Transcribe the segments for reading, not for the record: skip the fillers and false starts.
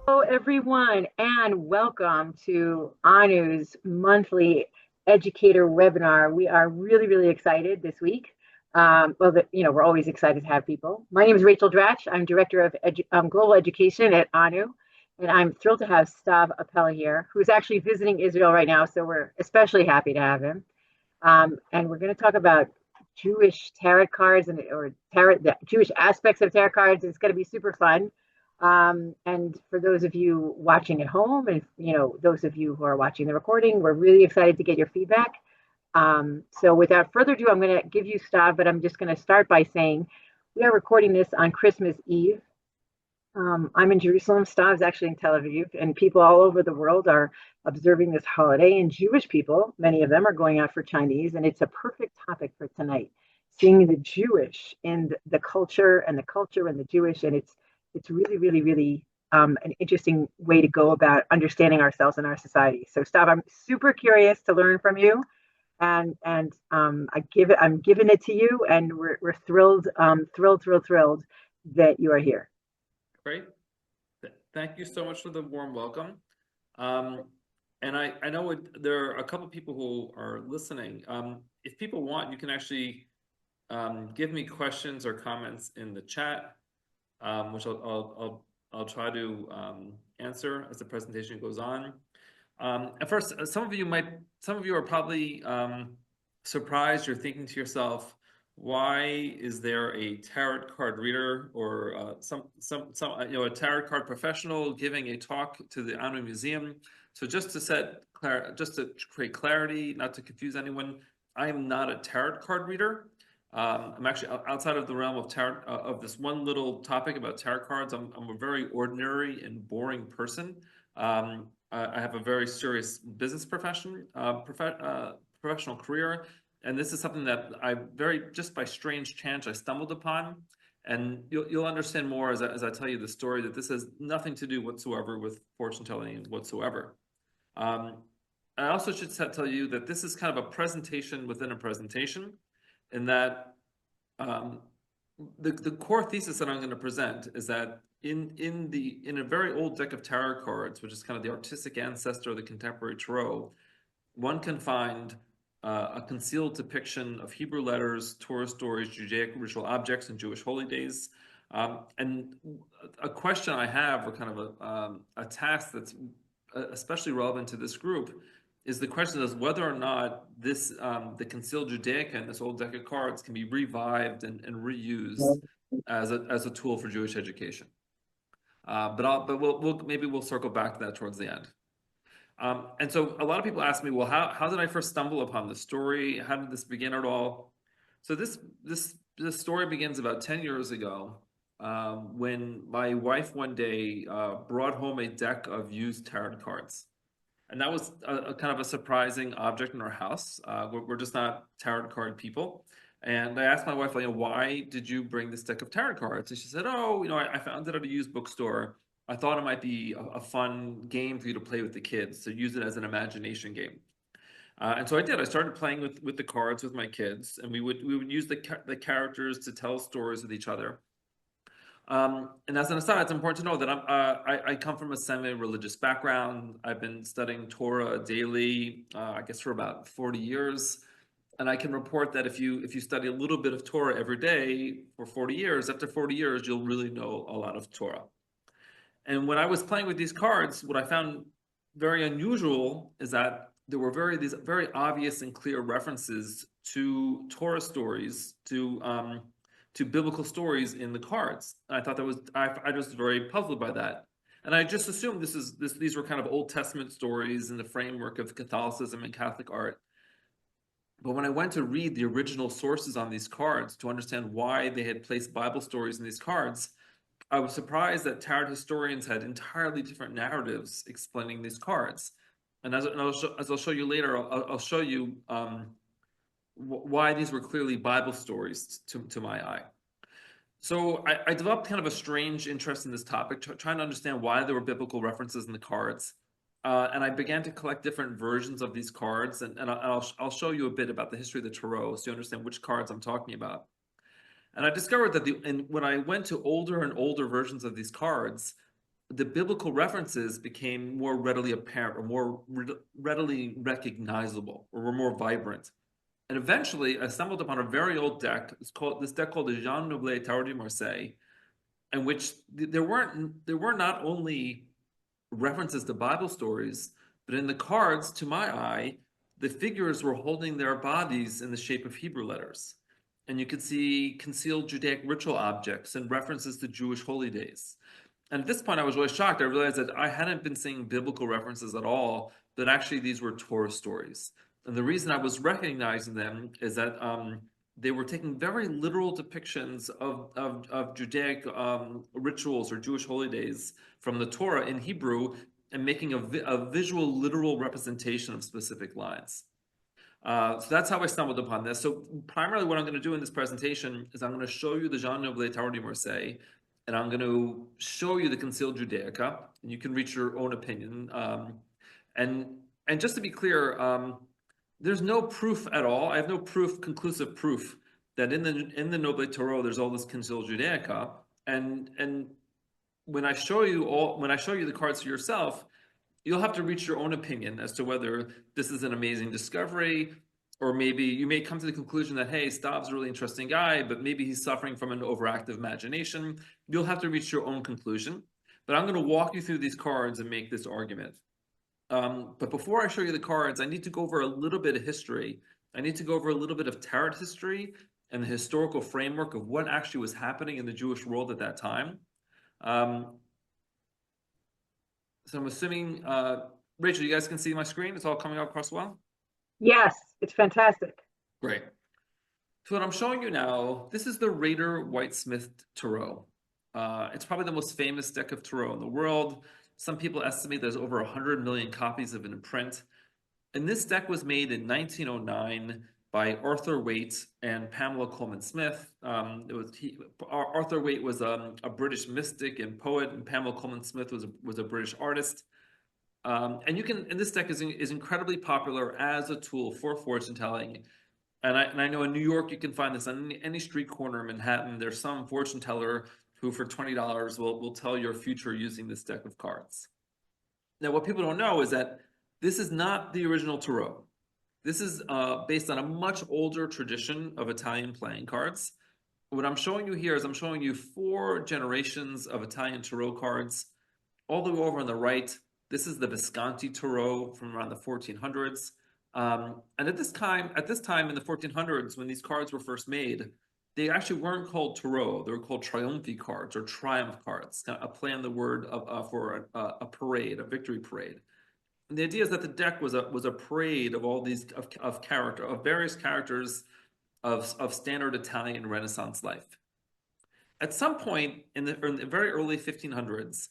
Hello, everyone, and welcome to Anu's monthly educator webinar. We are really, really excited this week. We're always excited to have people. My name is Rachel Dratch. I'm Director of Global Education at Anu, and I'm thrilled to have Stav Appel here, who's actually visiting Israel right now, so we're especially happy to have him. And we're going to talk about Jewish tarot cards the Jewish aspects of tarot cards. It's going to be super fun. And for those of you watching at home, and those of you who are watching the recording, we're really excited to get your feedback. So without further ado, I'm going to give you Stav, but I'm just going to start by saying we are recording this on Christmas Eve. I'm in Jerusalem. Stav's actually in Tel Aviv, and people all over the world are observing this holiday. And Jewish people, many of them, are going out for Chinese, and it's a perfect topic for tonight. Seeing the Jewish and the culture and the Jewish, and it's really, really, really an interesting way to go about understanding ourselves and our society. So, Stav, I'm super curious to learn from you, and I'm giving it to you, and we're thrilled, thrilled that you are here. Great. Thank you so much for the warm welcome. And I know there are a couple people who are listening. If people want, you can actually give me questions or comments in the chat, which I'll try to answer as the presentation goes on. At first, some of you are probably surprised. You're thinking to yourself, why is there a tarot card reader or a tarot card professional giving a talk to the Anu Museum? So just to create clarity, not to confuse anyone, I am not a tarot card reader. I'm actually outside of the realm of tarot, of this one little topic about tarot cards. I'm a very ordinary and boring person. I have a very serious business professional career. And this is something that just by strange chance, I stumbled upon. And you'll understand more as I tell you the story, that this has nothing to do whatsoever with fortune telling whatsoever. I also should tell you that this is kind of a presentation within a presentation, in that the core thesis that I'm going to present is that in a very old deck of tarot cards, which is kind of the artistic ancestor of the contemporary tarot, one can find a concealed depiction of Hebrew letters, Torah stories, Judaic ritual objects, and Jewish holy days. And a question I have, or kind of a task that's especially relevant to this group, is the question is whether or not this the concealed Judaica and this old deck of cards can be revived and reused as a tool for Jewish education. But maybe we'll circle back to that towards the end. And so a lot of people ask me, well, how did I first stumble upon this story? How did this begin at all? So this story begins about 10 years ago, when my wife one day brought home a deck of used tarot cards. And that was a kind of a surprising object in our house. We're just not tarot card people. And I asked my wife, why did you bring this deck of tarot cards? And she said, I found it at a used bookstore. I thought it might be a fun game for you to play with the kids, to use it as an imagination game. And so I did. I started playing with the cards with my kids, and we would use the characters to tell stories with each other. And as an aside, it's important to know that I come from a semi-religious background. I've been studying Torah daily, I guess, for about 40 years. And I can report that if you study a little bit of Torah every day for 40 years, after 40 years, you'll really know a lot of Torah. And when I was playing with these cards, what I found very unusual is that there were these very obvious and clear references to Torah stories, to biblical stories in the cards. And I thought I was very puzzled by that. And I just assumed these were kind of Old Testament stories in the framework of Catholicism and Catholic art. But when I went to read the original sources on these cards to understand why they had placed Bible stories in these cards, I was surprised that tarot historians had entirely different narratives explaining these cards. And as I'll show you later, I'll show you why these were clearly Bible stories to my eye. So I developed kind of a strange interest in this topic, trying to understand why there were biblical references in the cards. And I began to collect different versions of these cards, and I'll show you a bit about the history of the tarot so you understand which cards I'm talking about. And I discovered that when I went to older and older versions of these cards, the biblical references became more readily apparent or more readily recognizable or were more vibrant. And eventually, I stumbled upon a very old deck. It's called this deck called the Jean Nouvel Tarot de Marseille, in which there were not only references to Bible stories, but in the cards, to my eye, the figures were holding their bodies in the shape of Hebrew letters. And you could see concealed Judaic ritual objects and references to Jewish holy days. And at this point, I was really shocked. I realized that I hadn't been seeing biblical references at all, that actually these were Torah stories. And the reason I was recognizing them is that they were taking very literal depictions of Judaic rituals or Jewish holy days from the Torah in Hebrew and making a visual, literal representation of specific lines. So that's how I stumbled upon this. So primarily what I'm going to do in this presentation is I'm going to show you the Jean Nouvel Tarot de Marseille, and I'm going to show you the Concealed Judaica, and you can reach your own opinion. And just to be clear, there's no proof at all. I have no conclusive proof that in the Nouvel Tarot there's all this Concealed Judaica. And when I show you the cards for yourself, you'll have to reach your own opinion as to whether this is an amazing discovery, or maybe you may come to the conclusion that, hey, Stav's a really interesting guy, but maybe he's suffering from an overactive imagination. You'll have to reach your own conclusion. But I'm going to walk you through these cards and make this argument. But before I show you the cards, I need to go over a little bit of history. I need to go over a little bit of tarot history and the historical framework of what actually was happening in the Jewish world at that time. So I'm assuming, Rachel, you guys can see my screen? It's all coming out across well? Yes, it's fantastic. Great. So what I'm showing you now, this is the Rader White-Smith Tarot. It's probably the most famous deck of tarot in the world. Some people estimate there's over 100 million copies of it in print. And this deck was made in 1909 by Arthur Waite and Pamela Colman Smith. Arthur Waite was a British mystic and poet, and Pamela Colman Smith was a British artist. And this deck is incredibly popular as a tool for fortune telling. And I know in New York you can find this on any street corner in Manhattan. There's some fortune teller who for $20 will tell your future using this deck of cards. Now, what people don't know is that this is not the original tarot. This is based on a much older tradition of Italian playing cards. What I'm showing you here is I'm showing you 4 generations of Italian tarot cards. All the way over on the right, this is the Visconti tarot from around the 1400s. And at this time in the 1400s, when these cards were first made, they actually weren't called tarot. They were called triumphi cards or triumph cards, a play on the word for a parade, a victory parade. And the idea is that the deck was a parade of all these of various characters of standard Italian Renaissance life. At some point in the very early 1500s,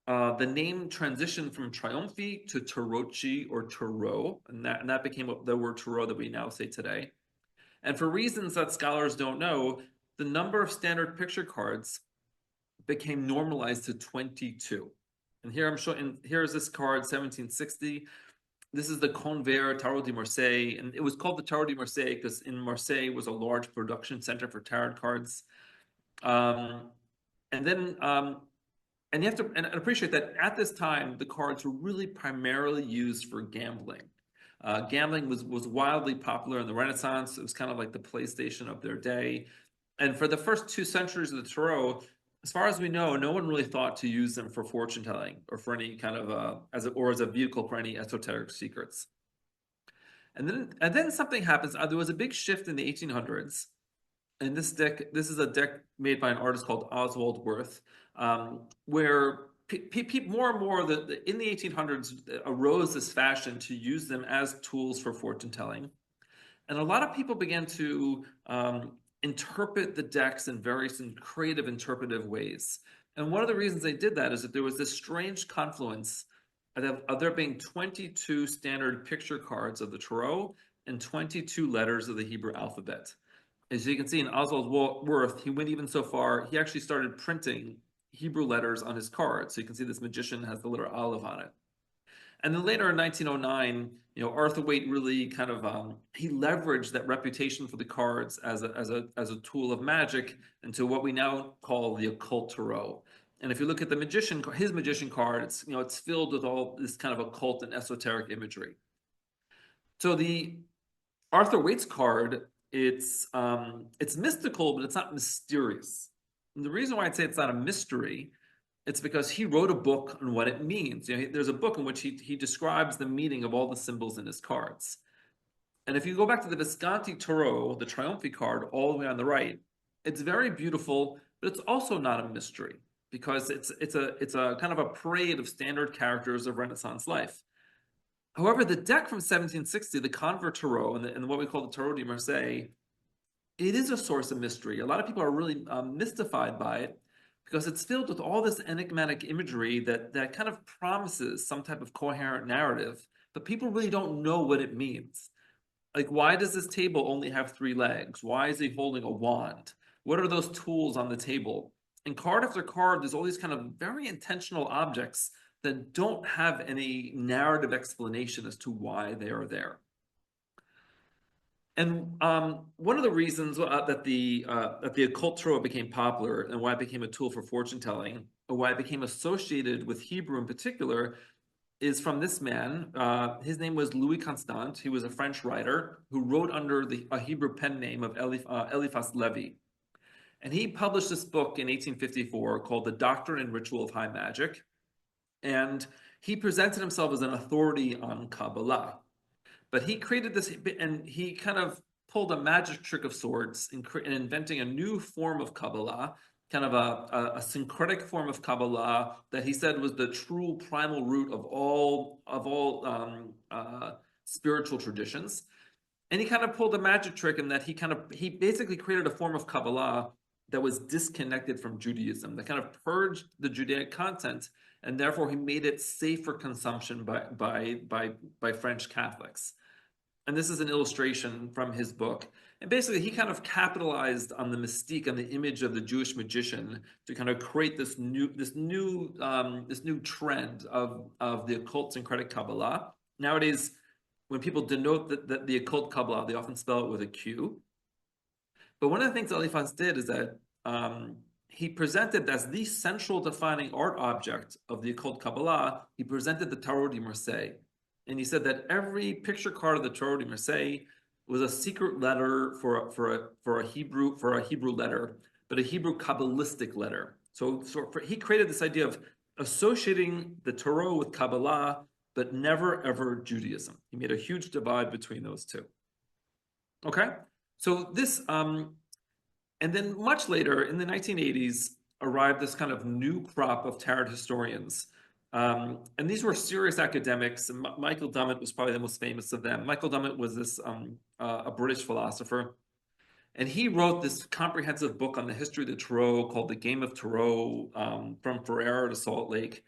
the name transitioned from triumphi to tarocchi or tarot, and that became the word tarot that we now say today. And for reasons that scholars don't know, the number of standard picture cards became normalized to 22. And here I'm showing, here's this card, 1760. This is the Convert Tarot de Marseille, and it was called the Tarot de Marseille because in Marseille was a large production center for tarot cards. And you have to appreciate that at this time, the cards were really primarily used for gambling. Gambling was wildly popular in the Renaissance. It was kind of like the PlayStation of their day. And for the first 2 centuries of the tarot, as far as we know, no one really thought to use them for fortune telling or for any kind of as a vehicle for any esoteric secrets. And then something happens. There was a big shift in the 1800s. And this is a deck made by an artist called Oswald Wirth, where more and more in the 1800s arose this fashion to use them as tools for fortune telling. And a lot of people began to interpret the decks in various and creative interpretive ways. And one of the reasons they did that is that there was this strange confluence of there being 22 standard picture cards of the tarot and 22 letters of the Hebrew alphabet. As you can see in Oswald Wirth, he went even so far, he actually started printing Hebrew letters on his cards. So you can see this magician has the letter Aleph on it. And then later in 1909, Arthur Waite really kind of he leveraged that reputation for the cards as a tool of magic into what we now call the occult tarot. And if you look at his magician card, it's filled with all this kind of occult and esoteric imagery. So the Arthur Waite's card, it's mystical, but it's not mysterious. And the reason why I'd say it's not a mystery, it's because he wrote a book on what it means. There's a book in which he describes the meaning of all the symbols in his cards. And if you go back to the Visconti Tarot, the Triumphi card, all the way on the right, it's very beautiful, but it's also not a mystery because it's a kind of a parade of standard characters of Renaissance life. However, the deck from 1760, the Convert Tarot, and what we call the Tarot de Marseille, it is a source of mystery. A lot of people are really mystified by it because it's filled with all this enigmatic imagery that kind of promises some type of coherent narrative, but people really don't know what it means. Like, why does this table only have 3 legs? Why is he holding a wand? What are those tools on the table? And card after card, there's all these kind of very intentional objects that don't have any narrative explanation as to why they are there. And one of the reasons that the occult tarot became popular and why it became a tool for fortune telling, or why it became associated with Hebrew in particular, is from this man. His name was Louis Constant. He was a French writer who wrote under a Hebrew pen name of Eliphas Levi. And he published this book in 1854 called The Doctrine and Ritual of High Magic. And he presented himself as an authority on Kabbalah. But he created this, and he kind of pulled a magic trick of sorts in inventing a new form of Kabbalah, kind of a syncretic form of Kabbalah that he said was the true primal root of all spiritual traditions. And he kind of pulled a magic trick in that he basically created a form of Kabbalah that was disconnected from Judaism, that kind of purged the Judaic content, and therefore he made it safe for consumption by French Catholics. And this is an illustration from his book. And basically, he kind of capitalized on the mystique, on the image of the Jewish magician, to kind of create this new trend of the occult syncretic Kabbalah. Nowadays, when people denote the occult Kabbalah, they often spell it with a Q. But one of the things Eliphas did is that he presented as the central defining art object of the occult Kabbalah, he presented the Tarot de Marseille. And he said that every picture card of the Tarot de Marseille was a secret letter for a Hebrew letter, but a Hebrew Kabbalistic letter. So he created this idea of associating the Tarot with Kabbalah, but never ever Judaism. He made a huge divide between those two. Okay, so this, and then much later in the 1980s arrived this kind of new crop of tarot historians. And these were serious academics, and Michael Dummett was probably the most famous of them. Michael Dummett was a British philosopher, and he wrote this comprehensive book on the history of the Tarot called The Game of Tarot, from Ferrara to Salt Lake.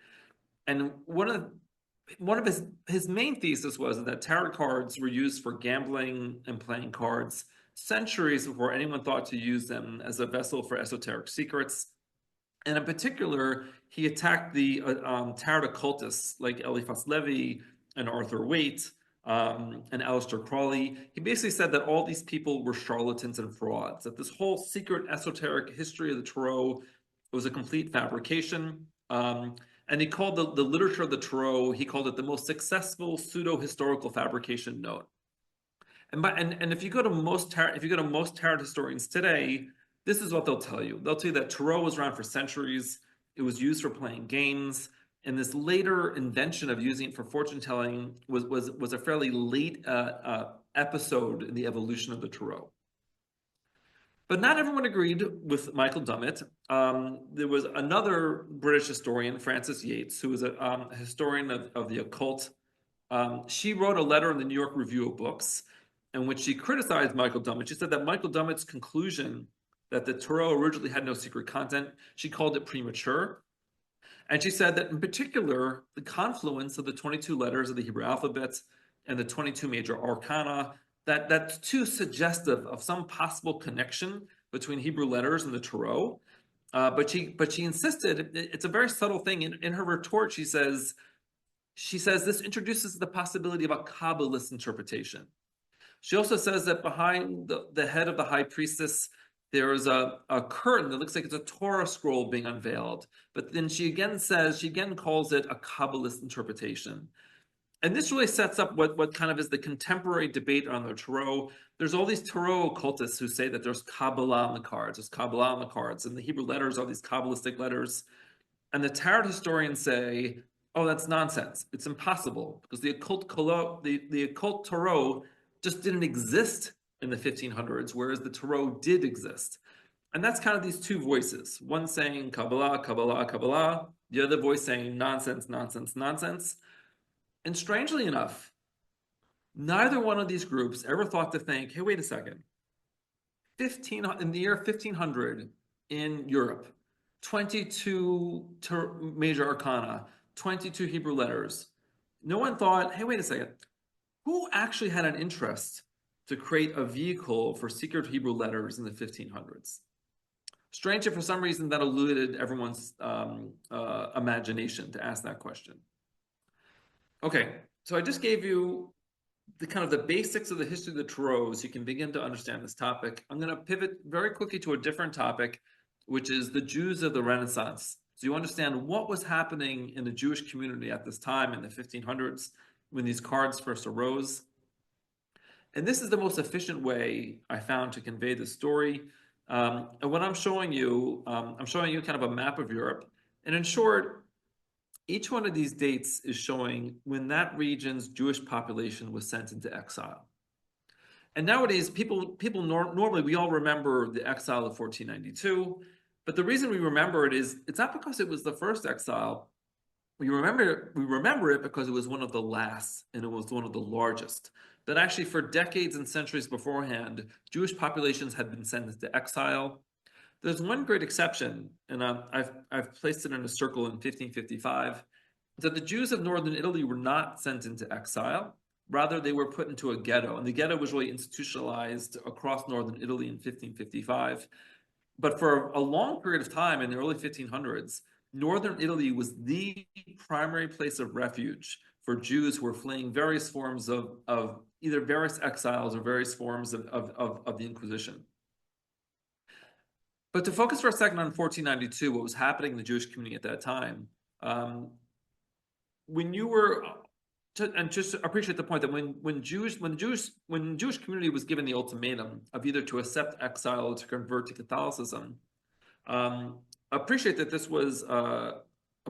And one of his main thesis was that tarot cards were used for gambling and playing cards centuries before anyone thought to use them as a vessel for esoteric secrets. And in particular, he attacked the tarot occultists like Eliphas Levi and Arthur Waite and Aleister Crowley. He basically said that all these people were charlatans and frauds, that this whole secret esoteric history of the Tarot was a complete fabrication. And he called the literature of the Tarot, he called it the most successful pseudo-historical fabrication known. And if you go to most tarot historians today, this is what they'll tell you. They'll tell you that Tarot was around for centuries. It was used for playing games. And this later invention of using it for fortune telling was a fairly late episode in the evolution of the Tarot. But not everyone agreed with Michael Dummett. There was another British historian, Frances Yates, who was a historian of the occult. She wrote a letter in the New York Review of Books in which she criticized Michael Dummett. She said that Michael Dummett's conclusion that the Tarot originally had no secret content, she called it premature. And she said that in particular, the confluence of the 22 letters of the Hebrew alphabet and the 22 major arcana, that's too suggestive of some possible connection between Hebrew letters and the Tarot. But she insisted, it's a very subtle thing. In her retort, she says this introduces the possibility of a Kabbalist interpretation. She also says that behind the head of the high priestess There's a curtain that looks like it's a Torah scroll being unveiled. But then she again calls it a Kabbalist interpretation. And this really sets up what kind of is the contemporary debate on the Tarot. There's all these Tarot occultists who say that there's Kabbalah on the cards, there's Kabbalah on the cards, and the Hebrew letters are these Kabbalistic letters. And the tarot historians say, oh, that's nonsense. It's impossible because the occult Tarot just didn't exist in the 1500s, whereas the Tarot did exist. And that's kind of these two voices, one saying Kabbalah, Kabbalah, Kabbalah, the other voice saying nonsense, nonsense, nonsense. And strangely enough, neither one of these groups ever thought to think, hey, wait a second. In the year 1500 in Europe, 22 major arcana, 22 Hebrew letters. No one thought, hey, wait a second. Who actually had an interest to create a vehicle for secret Hebrew letters in the 1500s? Strange if for some reason that eluded everyone's imagination to ask that question. Okay, so I just gave you the kind of the basics of the history of the Tarot so you can begin to understand this topic. I'm going to pivot very quickly to a different topic, which is the Jews of the Renaissance. So you understand what was happening in the Jewish community at this time in the 1500s when these cards first arose. And this is the most efficient way I found to convey the story. And what I'm showing you kind of a map of Europe. And in short, each one of these dates is showing when that region's Jewish population was sent into exile. And nowadays, normally we all remember the exile of 1492, but the reason we remember it is it's not because it was the first exile. We remember it because it was one of the last and it was one of the largest. That actually for decades and centuries beforehand, Jewish populations had been sent into exile. There's one great exception, and I've placed it in a circle in 1555, that the Jews of northern Italy were not sent into exile. Rather, they were put into a ghetto, and the ghetto was really institutionalized across northern Italy in 1555. But for a long period of time in the early 1500s, northern Italy was the primary place of refuge for Jews who were fleeing various forms of either various exiles or various forms of the Inquisition. But to focus for a second on 1492, what was happening in the Jewish community at that time, when you were, and just appreciate the point that when Jewish community was given the ultimatum of either to accept exile or to convert to Catholicism, appreciate that this was a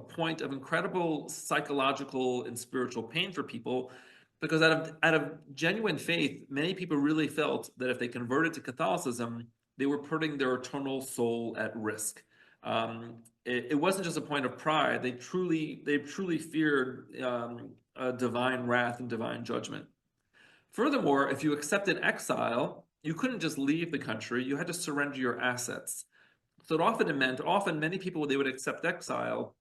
point of incredible psychological and spiritual pain for people, because out of genuine faith, many people really felt that if they converted to Catholicism, they were putting their eternal soul at risk. It wasn't just a point of pride. They truly feared divine wrath and divine judgment. Furthermore, if you accepted exile, you couldn't just leave the country. You had to surrender your assets. So it meant many people, they would accept exile,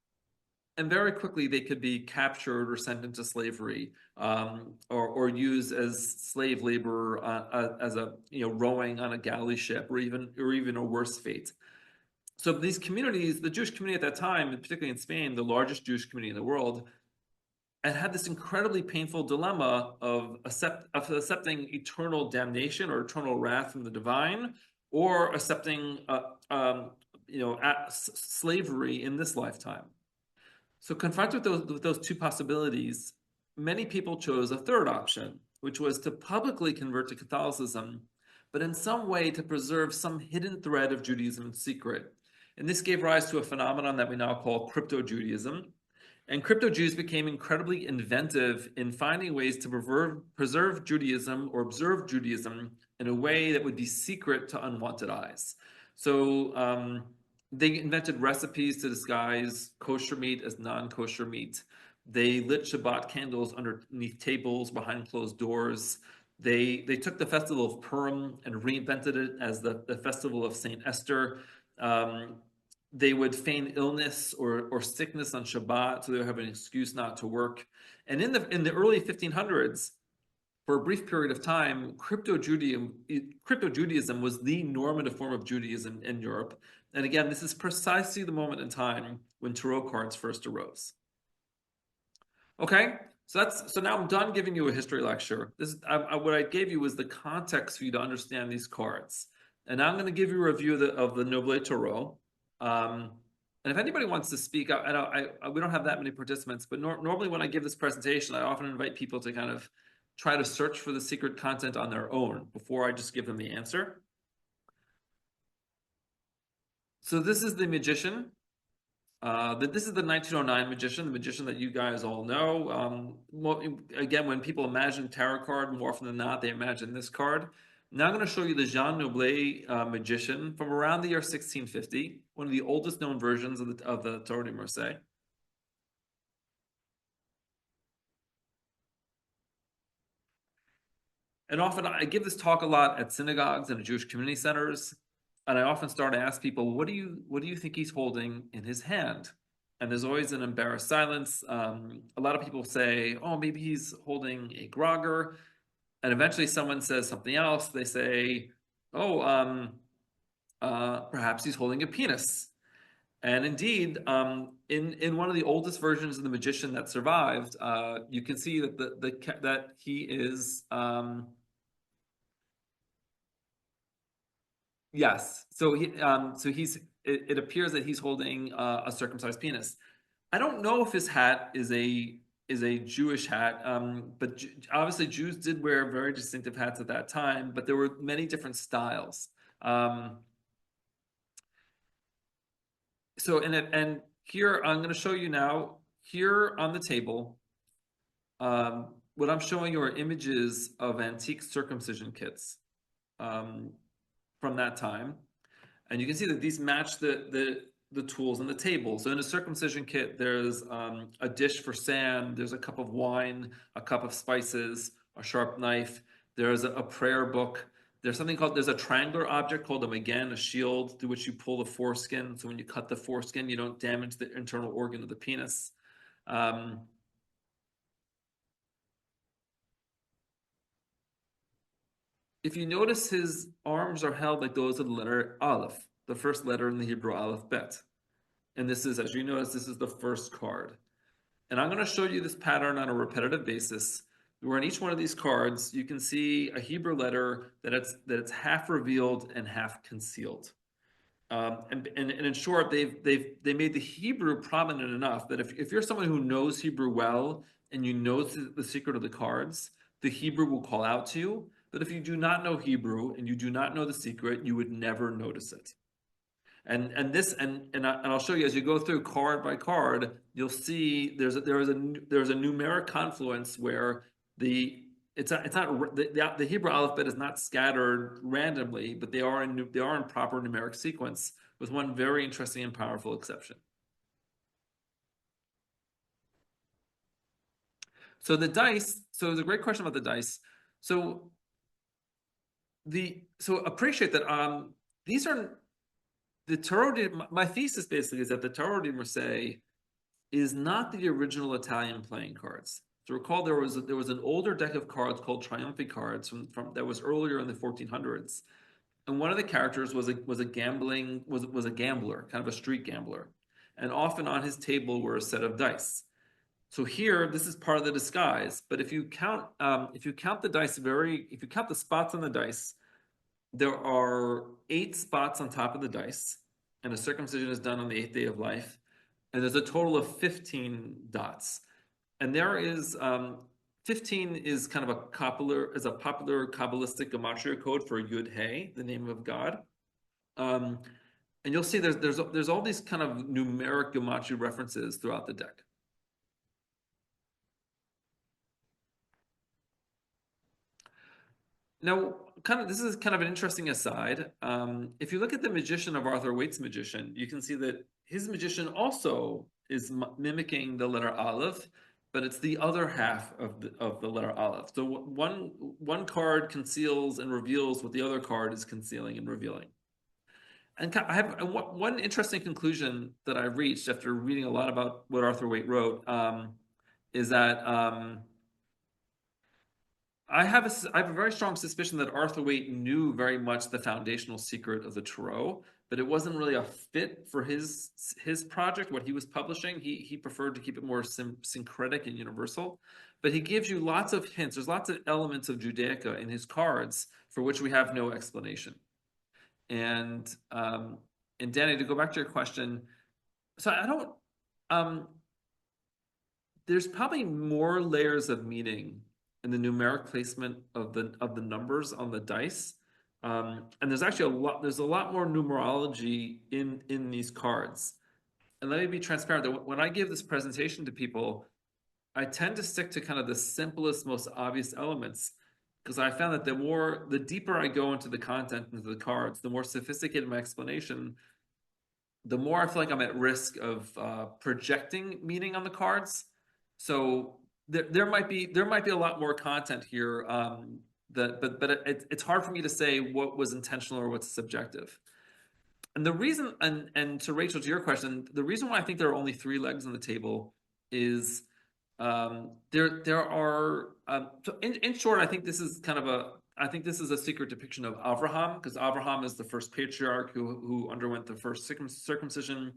and very quickly they could be captured or sent into slavery, or used as slave labor, as rowing on a galley ship, or even a worse fate. So these communities, the Jewish community at that time, particularly in Spain, the largest Jewish community in the world, had this incredibly painful dilemma of accepting eternal damnation or eternal wrath from the divine, or accepting slavery in this lifetime. So confronted with those two possibilities, many people chose a third option, which was to publicly convert to Catholicism, but in some way to preserve some hidden thread of Judaism in secret. And this gave rise to a phenomenon that we now call crypto-Judaism. And crypto-Jews became incredibly inventive in finding ways to preserve Judaism or observe Judaism in a way that would be secret to unwanted eyes. So they invented recipes to disguise kosher meat as non-kosher meat. They lit Shabbat candles underneath tables behind closed doors. They took the festival of Purim and reinvented it as the festival of Saint Esther. They would feign illness or sickness on Shabbat, so they would have an excuse not to work. And in the early 1500s, for a brief period of time, crypto-Judaism was the normative form of Judaism in Europe. And again, this is precisely the moment in time when tarot cards first arose. Okay, so now I'm done giving you a history lecture. What I gave you was the context for you to understand these cards. And now I'm going to give you a review of the Noble Tarot. And if anybody wants to speak, we don't have that many participants, but normally when I give this presentation, I often invite people to kind of try to search for the secret content on their own before I just give them the answer. So this is the magician. This is the 1909 magician, the magician that you guys all know. Again, when people imagine tarot card, more often than not, they imagine this card. Now I'm going to show you the Jean Noblet magician from around the year 1650, one of the oldest known versions of the Tarot de Marseille. And often I give this talk a lot at synagogues and at Jewish community centers, and I often start to ask people, what do you think he's holding in his hand? And there's always an embarrassed silence. A lot of people say, oh, maybe he's holding a grogger. And eventually someone says something else. They say, oh, perhaps he's holding a penis. And indeed, in one of the oldest versions of the magician that survived, you can see that that he is yes. So it appears that he's holding a circumcised penis. I don't know if his hat is a Jewish hat, but obviously Jews did wear very distinctive hats at that time, but there were many different styles. And here I'm going to show you now here on the table. What I'm showing you are images of antique circumcision kits from that time, and you can see that these match the tools on the table. So in a circumcision kit, there's a dish for sand, there's a cup of wine, a cup of spices, a sharp knife, there's a prayer book. There's a triangular object called a magen, a shield through which you pull the foreskin. So when you cut the foreskin, you don't damage the internal organ of the penis. If you notice, his arms are held like those of the letter Aleph, the first letter in the Hebrew alphabet. And this is, as you notice, this is the first card. And I'm going to show you this pattern on a repetitive basis, where in each one of these cards, you can see a Hebrew letter that it's half revealed and half concealed. And in short, they made the Hebrew prominent enough that if you're someone who knows Hebrew well and you know the secret of the cards, the Hebrew will call out to you. But if you do not know Hebrew and you do not know the secret, you would never notice it. And I'll show you as you go through card by card, you'll see there's a numeric confluence where the Hebrew alphabet is not scattered randomly, but they are in proper numeric sequence, with one very interesting and powerful exception. So the dice. So there's a great question about the dice. So appreciate that these are the Tarot. My thesis basically is that the Tarot de Marseille is not the original Italian playing cards. So recall there was an older deck of cards called Triumphi cards from that was earlier in the 1400s, and one of the characters was a gambler, kind of a street gambler, and often on his table were a set of dice. So here, this is part of the disguise. But if you count the dice if you count the spots on the dice, there are 8 spots on top of the dice, and a circumcision is done on the 8th day of life, and there's a total of 15 dots. And there is 15 is kind of a popular Kabbalistic gematria code for Yud Hey, the name of God. And you'll see there's all these kind of numeric gematria references throughout the deck. Now, this is kind of an interesting aside. If you look at the magician of Arthur Waite's magician, you can see that his magician also is mimicking the letter Aleph, but it's the other half of the letter Aleph. So one card conceals and reveals what the other card is concealing and revealing. And I have one interesting conclusion that I've reached after reading a lot about what Arthur Waite wrote, is that I have a very strong suspicion that Arthur Waite knew very much the foundational secret of the Tarot, but it wasn't really a fit for his project, what he was publishing. He preferred to keep it more syncretic and universal, but he gives you lots of hints. There's lots of elements of Judaica in his cards for which we have no explanation. And Danny, to go back to your question, so I don't there's probably more layers of meaning in the numeric placement of the numbers on the dice. And there's actually there's a lot more numerology in these cards. And let me be transparent that when I give this presentation to people, I tend to stick to kind of the simplest, most obvious elements, because I found that the deeper I go into the content, into the cards, the more sophisticated my explanation, the more I feel like I'm at risk of projecting meaning on the cards. So there might be a lot more content here, but it's hard for me to say what was intentional or what's subjective. And the reason, and to Rachel, to your question, the reason why I think there are only three legs on the table is there are so in short, I think this is a secret depiction of Avraham, because Avraham is the first patriarch who underwent the first circumcision.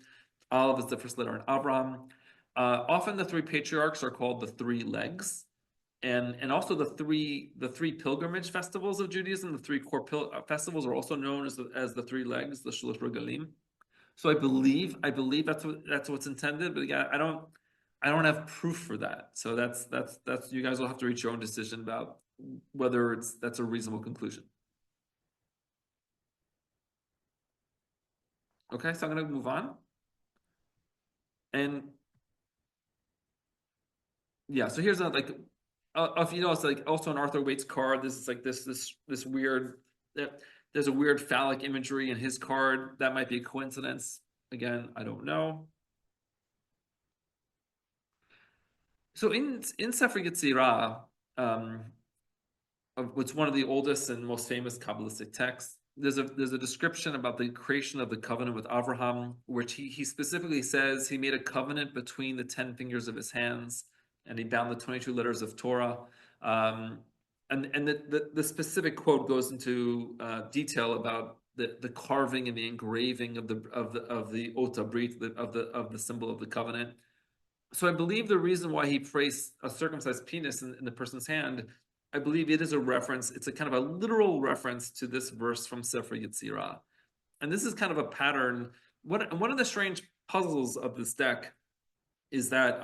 Aleph is the first letter in Avraham. Often the three patriarchs are called the three legs, and also the three pilgrimage festivals of Judaism. The three core festivals are also known as the three legs, the Shalosh Regalim. So I believe that's what's intended, but again, I don't have proof for that. So that's you guys will have to reach your own decision about whether that's a reasonable conclusion. Okay, so I'm gonna move on. And yeah, so here's if you know, it's like also an Arthur Waite's card. This is like this weird. There's a weird phallic imagery in his card. That might be a coincidence. Again, I don't know. So in Sefer Yetzirah, it's one of the oldest and most famous Kabbalistic texts. There's a description about the creation of the covenant with Avraham, which he specifically says he made a covenant between the 10 fingers of his hands, and he bound the 22 letters of Torah. And the specific quote goes into detail about the carving and the engraving of the Ot Brit, of the symbol of the covenant. So I believe the reason why he placed a circumcised penis in the person's hand, I believe it is a reference. It's a kind of a literal reference to this verse from Sefer Yetzirah. And this is kind of a pattern. One of the strange puzzles of this deck is that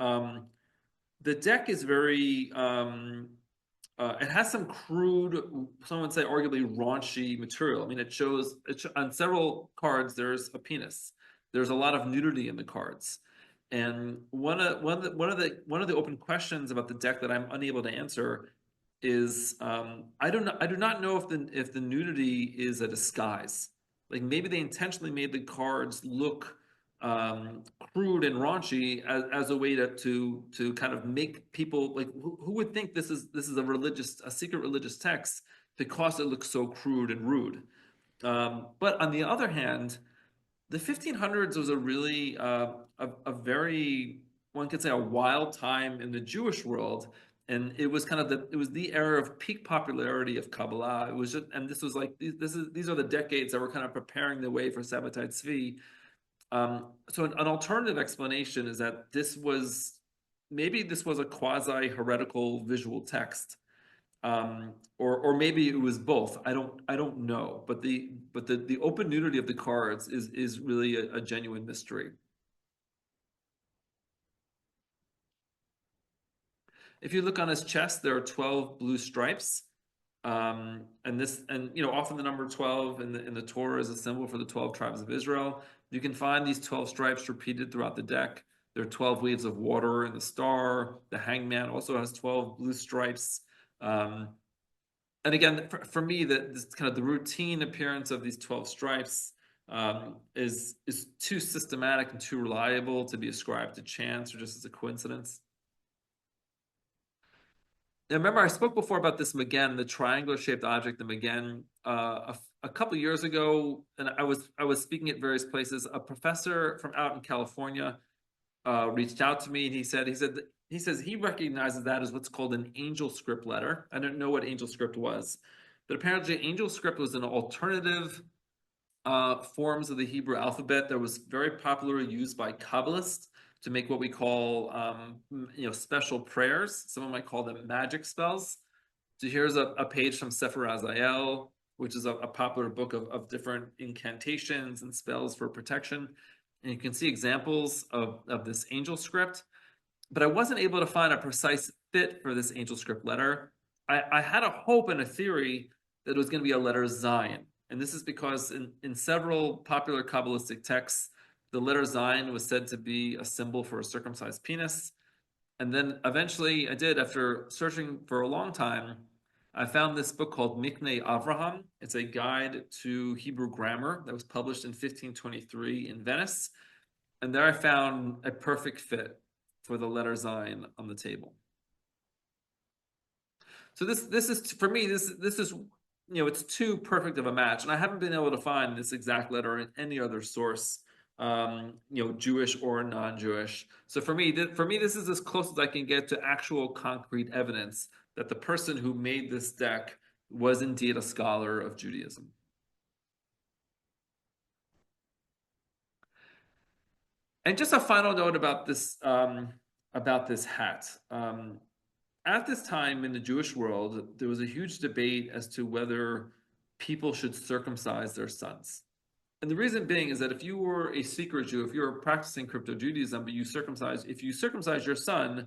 the deck is very, it has some crude, some would say arguably raunchy material. I mean, it shows on several cards, there's a penis. There's a lot of nudity in the cards. And one of the open questions about the deck that I'm unable to answer is I do not know if the nudity is a disguise. Like maybe they intentionally made the cards look crude and raunchy as a way to kind of make people like who would think this is a secret religious text because it looks so crude and rude. But on the other hand, the 1500s was a really a very, one could say, a wild time in the Jewish world, and it was kind of the era of peak popularity of Kabbalah. It was just, and this was like these are the decades that were kind of preparing the way for Sabbatai Tzvi. So an alternative explanation is that maybe this was a quasi heretical visual text, or maybe it was both. I don't know. But the open nudity of the cards is really a genuine mystery. If you look on his chest, there are 12 blue stripes. And often the number 12 in the Torah is a symbol for the 12 tribes of Israel. You can find these 12 stripes repeated throughout the deck. There are 12 waves of water in the star. The hangman also has 12 blue stripes. And again, for me, this kind of the routine appearance of these 12 stripes is too systematic and too reliable to be ascribed to chance or just as a coincidence. Now, remember, I spoke before about this Magen, the triangular-shaped object, the Magen. A couple of years ago, and I was speaking at various places. A professor from out in California reached out to me, and he says he recognizes that as what's called an angel script letter. I didn't know what angel script was, but apparently angel script was an alternative forms of the Hebrew alphabet that was very popularly used by Kabbalists to make what we call special prayers. Someone might call them magic spells. So here's a page from Sefer Azael. which is a popular book of different incantations and spells for protection. And you can see examples of this angel script, but I wasn't able to find a precise fit for this angel script letter. I had a hope and a theory that it was going to be a letter Zion. And this is because in several popular Kabbalistic texts, the letter Zion was said to be a symbol for a circumcised penis. And then eventually I did, after searching for a long time, I found this book called Miknei Avraham. It's a guide to Hebrew grammar that was published in 1523 in Venice. And there I found a perfect fit for the letter Zion on the table. So this is, for me, this is, it's too perfect of a match. And I haven't been able to find this exact letter in any other source, Jewish or non-Jewish. So for me, this is as close as I can get to actual concrete evidence that the person who made this deck was indeed a scholar of Judaism. And just a final note about this hat. At this time in the Jewish world, there was a huge debate as to whether people should circumcise their sons. And the reason being is that if you were a secret Jew, if you were practicing crypto Judaism, but if you circumcised your son,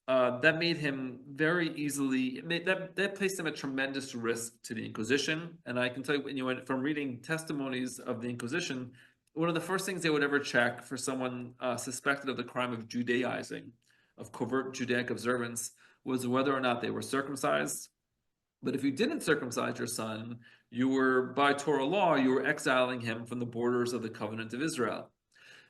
that made him very easily, that placed him at tremendous risk to the Inquisition. And I can tell you, from reading testimonies of the Inquisition, one of the first things they would ever check for someone suspected of the crime of Judaizing, of covert Judaic observance, was whether or not they were circumcised. But if you didn't circumcise your son, you were, by Torah law, you were exiling him from the borders of the covenant of Israel.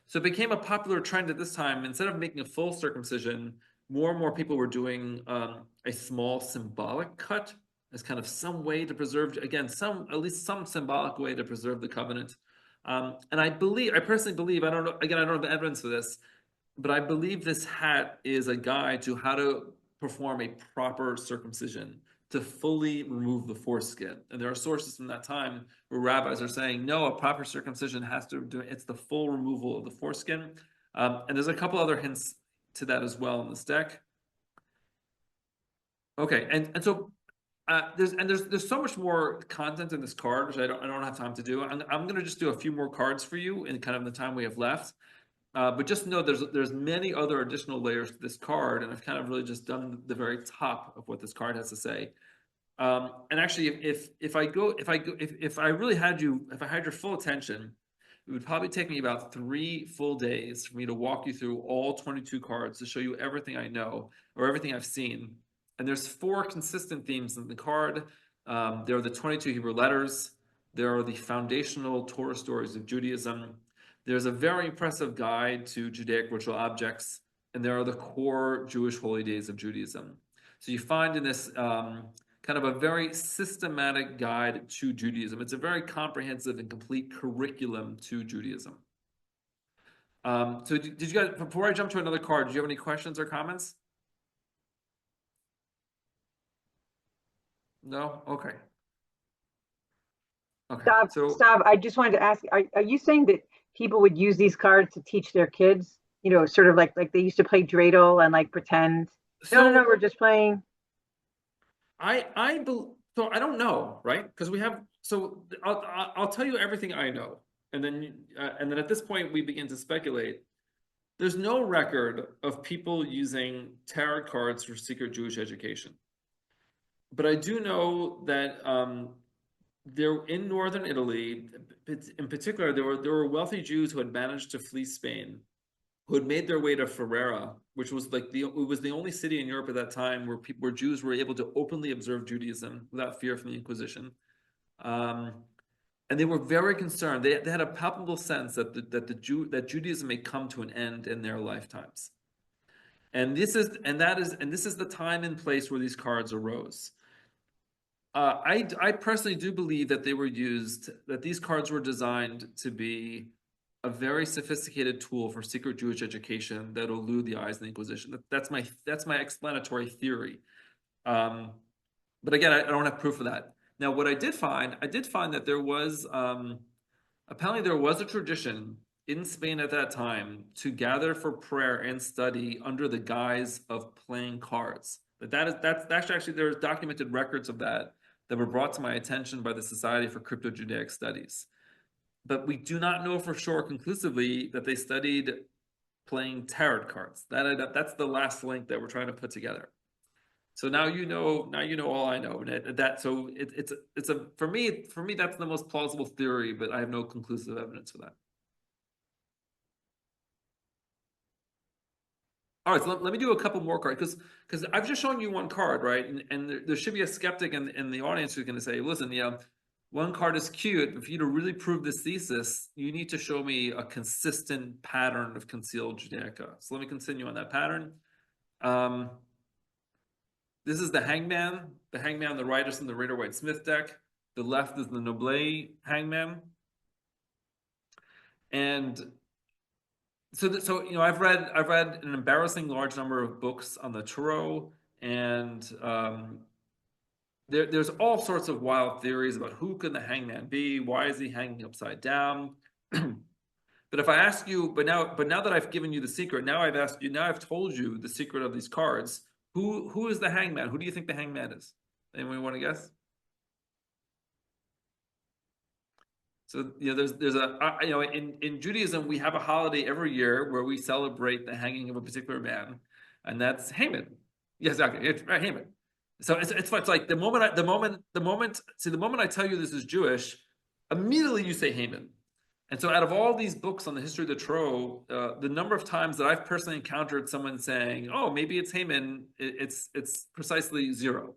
So it became a popular trend at this time. Instead of making a full circumcision, more and more people were doing a small symbolic cut as kind of some way to preserve, again, at least some symbolic way to preserve the covenant. And I personally believe, I don't have the evidence for this, but I believe this hat is a guide to how to perform a proper circumcision, to fully remove the foreskin. And there are sources from that time where rabbis are saying, no, a proper circumcision has to do, it's the full removal of the foreskin. And there's a couple other hints to that as well in this deck. Okay, and so there's so much more content in this card, which I don't have time to do. I'm going to just do a few more cards for you in kind of the time we have left. But just know there's many other additional layers to this card, and I've kind of really just done the very top of what this card has to say. And actually, if I had your full attention, it would probably take me about 3 full days for me to walk you through all 22 cards to show you everything I know or everything I've seen. And there's 4 consistent themes in the card. There are the 22 Hebrew letters. There are the foundational Torah stories of Judaism. There's a very impressive guide to Judaic ritual objects, and there are the core Jewish holy days of Judaism. So you find in this kind of a very systematic guide to Judaism. It's a very comprehensive and complete curriculum to Judaism. So did you guys, before I jump to another card, do you have any questions or comments? No? Okay. Okay. Stop. I just wanted to ask, are you saying that people would use these cards to teach their kids, sort of like they used to play dreidel and like pretend, no, we're just playing. So I don't know, right? Because I'll tell you everything I know. And then at this point we begin to speculate. There's no record of people using tarot cards for secret Jewish education. But I do know that there in northern Italy, in particular, there were wealthy Jews who had managed to flee Spain, who had made their way to Ferrara, which was the only city in Europe at that time where Jews were able to openly observe Judaism without fear from the Inquisition. And they were very concerned. They had a palpable sense that Judaism may come to an end in their lifetimes. And this is the time and place where these cards arose. I personally do believe that that these cards were designed to be a very sophisticated tool for secret Jewish education that will elude the eyes of the Inquisition. That's my explanatory theory. But again, I don't have proof of that. Now, what I did find that there was apparently there was a tradition in Spain at that time to gather for prayer and study under the guise of playing cards. That's actually there's documented records of that that were brought to my attention by the Society for Crypto-Judaic Studies. But we do not know for sure conclusively that they studied playing tarot cards. That's the last link that we're trying to put together. So now you know all I know. It's a for me that's the most plausible theory, but I have no conclusive evidence for that. All right, so let me do a couple more cards because I've just shown you one card, right? And there should be a skeptic in the audience who's going to say, listen, one card is cute. But for you to really prove this thesis, you need to show me a consistent pattern of concealed Judaica. So let me continue on that pattern. This is the Hangman. The Hangman on the right is in the Rider-Waite-Smith deck. The left is the Noblet Hangman. And so I've read an embarrassing large number of books on the Tarot, and there's all sorts of wild theories about who could the Hangman be, why is he hanging upside down. But if I ask you, but now that I've given you the secret, now I've told you the secret of these cards. Who is the Hangman? Who do you think the Hangman is? Anyone want to guess? So there's in Judaism we have a holiday every year where we celebrate the hanging of a particular man, and that's Haman. Yes, okay, it's Haman. So it's like the moment I tell you this is Jewish, immediately you say Haman. And so out of all these books on the history of the Tarot, the number of times that I've personally encountered someone saying, "Oh, maybe it's Haman," it's precisely zero.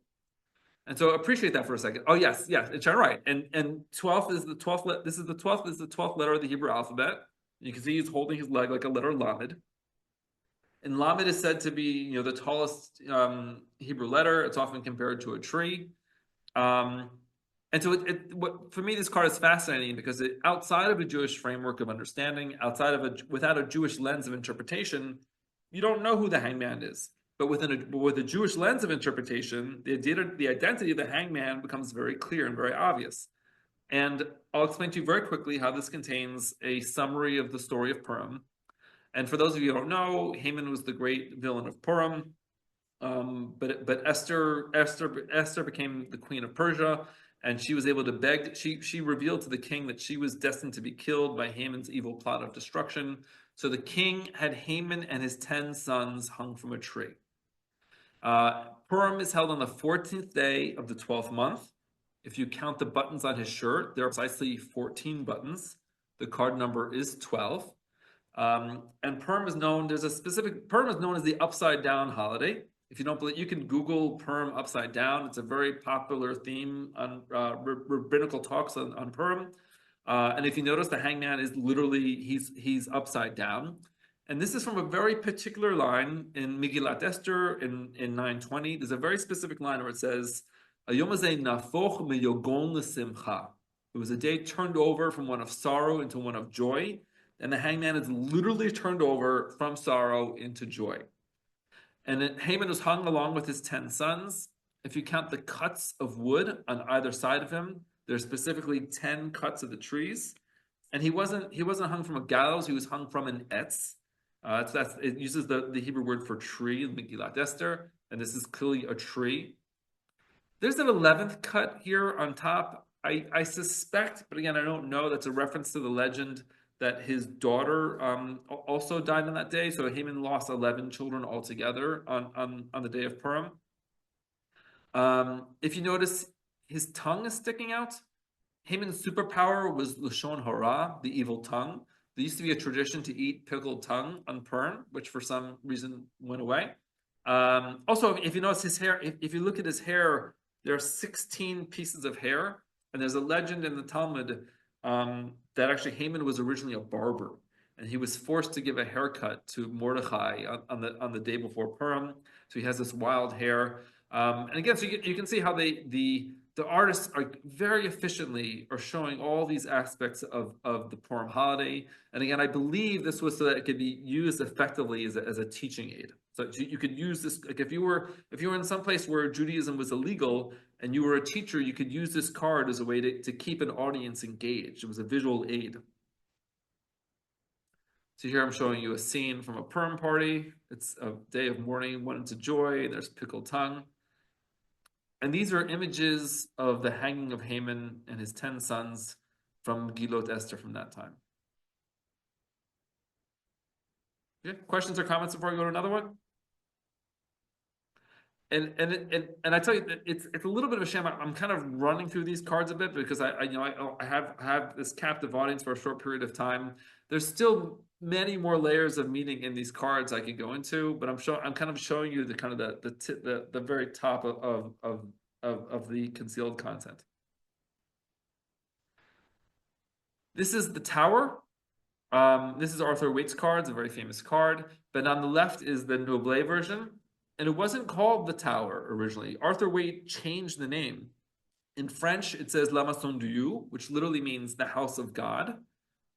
And so appreciate that for a second. Oh yes, it's right. And 12th is the 12th. This is the 12th letter of the Hebrew alphabet. You can see he's holding his leg like a letter Lamed. And Lamed is said to be the tallest Hebrew letter. It's often compared to a tree. And so for me, this card is fascinating because outside of a Jewish framework of understanding, without a Jewish lens of interpretation, you don't know who the hangman is. But with a Jewish lens of interpretation, the identity of the hangman becomes very clear and very obvious. And I'll explain to you very quickly how this contains a summary of the story of Purim. And for those of you who don't know, Haman was the great villain of Purim. But Esther became the queen of Persia. And she was able to beg, she revealed to the king that she was destined to be killed by Haman's evil plot of destruction. So the king had Haman and his 10 sons hung from a tree. Purim is held on the 14th day of the 12th month. If you count the buttons on his shirt, there are precisely 14 buttons. The card number is 12. And Purim is known as the upside down holiday. If you don't believe, you can Google Purim upside down. It's a very popular theme on rabbinical talks on Purim. And if you notice, the hangman is literally, he's upside down. And this is from a very particular line in Megillat Esther in 9:20. There's a very specific line where it says, "Hayom hazeh nafoch meyogon l'simcha." It was a day turned over from one of sorrow into one of joy. And the hangman is literally turned over from sorrow into joy. And Haman was hung along with his 10 sons. If you count the cuts of wood on either side of him, there's specifically 10 cuts of the trees. And he wasn't hung from a gallows, he was hung from an etz. It uses the Hebrew word for tree in Megillat Esther, and this is clearly a tree. There's an 11th cut here on top. I suspect, but again, I don't know, that's a reference to the legend that his daughter also died on that day. So Haman lost 11 children altogether on the day of Purim. If you notice, his tongue is sticking out. Haman's superpower was Lashon Hara, the evil tongue. There used to be a tradition to eat pickled tongue on Purim, which for some reason went away. Also, if you notice his hair, if you look at his hair, there are 16 pieces of hair. And there's a legend in the Talmud that actually Haman was originally a barber, and he was forced to give a haircut to Mordechai on the day before Purim. So he has this wild hair, and again, so you can see how the artists are very efficiently are showing all these aspects of the Purim holiday. And again, I believe this was so that it could be used effectively as a teaching aid. So you could use this, like if you were in some place where Judaism was illegal and you were a teacher, you could use this card as a way to keep an audience engaged. It was a visual aid. So here I'm showing you a scene from a Purim party. It's a day of mourning, one into joy. There's pickled tongue. And these are images of the hanging of Haman and his 10 sons from Gilot Esther from that time. Okay, questions or comments before we go to another one? And I tell you, it's a little bit of a shame. I'm kind of running through these cards a bit because I have this captive audience for a short period of time. There's still many more layers of meaning in these cards I could go into, but I'm kind of showing you the kind of the very top of the concealed content. This is the Tower. This is Arthur Waite's card. It's a very famous card. But on the left is the Noblet version. And it wasn't called the Tower originally. Arthur Waite changed the name. In French, it says La Maison Dieu, which literally means the house of God.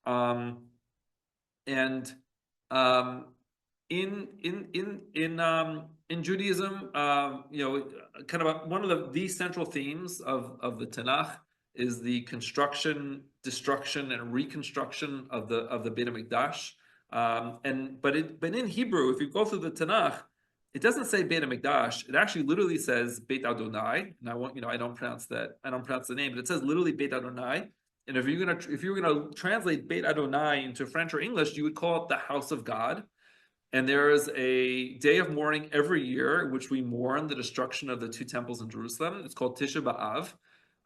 And in Judaism, kind of one of the central themes of the Tanakh is the construction, destruction, and reconstruction of the Beit HaMikdash. But in Hebrew, if you go through the Tanakh, it doesn't say Beit HaMikdash. It actually literally says Beit Adonai. And I don't pronounce that. I don't pronounce the name, but it says literally Beit Adonai. And if you're gonna translate Beit Adonai into French or English, you would call it the house of God. And there is a day of mourning every year in which we mourn the destruction of the two temples in Jerusalem. It's called Tisha B'Av.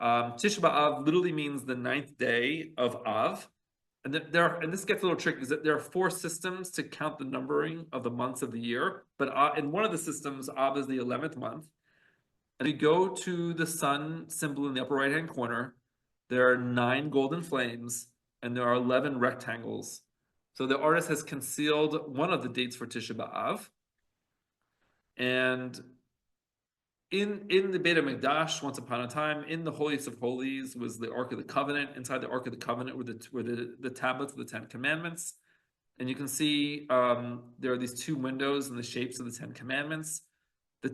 Tisha B'Av literally means the 9th day of Av. And this gets a little tricky, is that there are 4 systems to count the numbering of the months of the year. But in one of the systems, Av is the 11th month. And you go to the sun symbol in the upper right-hand corner. There are 9 golden flames, and there are 11 rectangles. So the artist has concealed one of the dates for Tisha B'Av. And in the Beit HaMikdash, once upon a time, in the holiest of holies was the Ark of the Covenant. Inside the Ark of the Covenant were the tablets of the 10 Commandments. And you can see there are these 2 windows in the shapes of the 10 Commandments.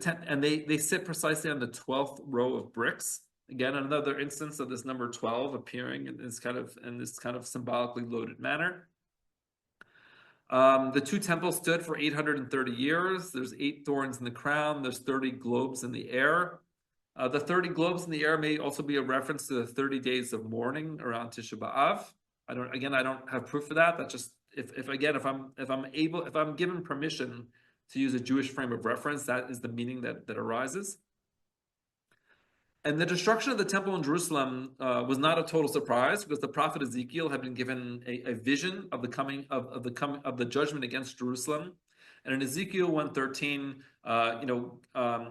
And they sit precisely on the 12th row of bricks. Again, another instance of this number 12 appearing in this kind of symbolically loaded manner. The 2 temples stood for 830 years. There's 8 thorns in the crown. There's 30 globes in the air. The 30 globes in the air may also be a reference to the 30 days of mourning around Tisha B'Av. I don't have proof for that. That's just if I'm given permission to use a Jewish frame of reference, that is the meaning that arises. And the destruction of the temple in Jerusalem was not a total surprise because the prophet Ezekiel had been given a vision of the judgment against Jerusalem. And in Ezekiel 1:13,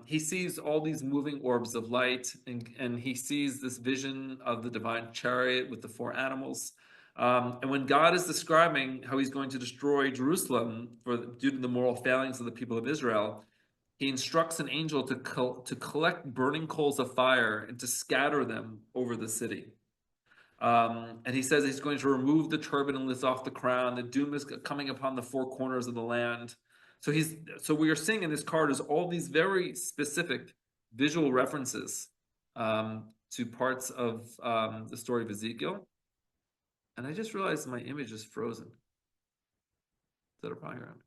he sees all these moving orbs of light, and he sees this vision of the divine chariot with the 4 animals. And when God is describing how he's going to destroy Jerusalem due to the moral failings of the people of Israel, he instructs an angel to collect burning coals of fire and to scatter them over the city. And he says he's going to remove the turban and lift off the crown. The doom is coming upon the 4 corners of the land. So what you're seeing in this card is all these very specific visual references to parts of the story of Ezekiel. And I just realized my image is frozen. Is that a background?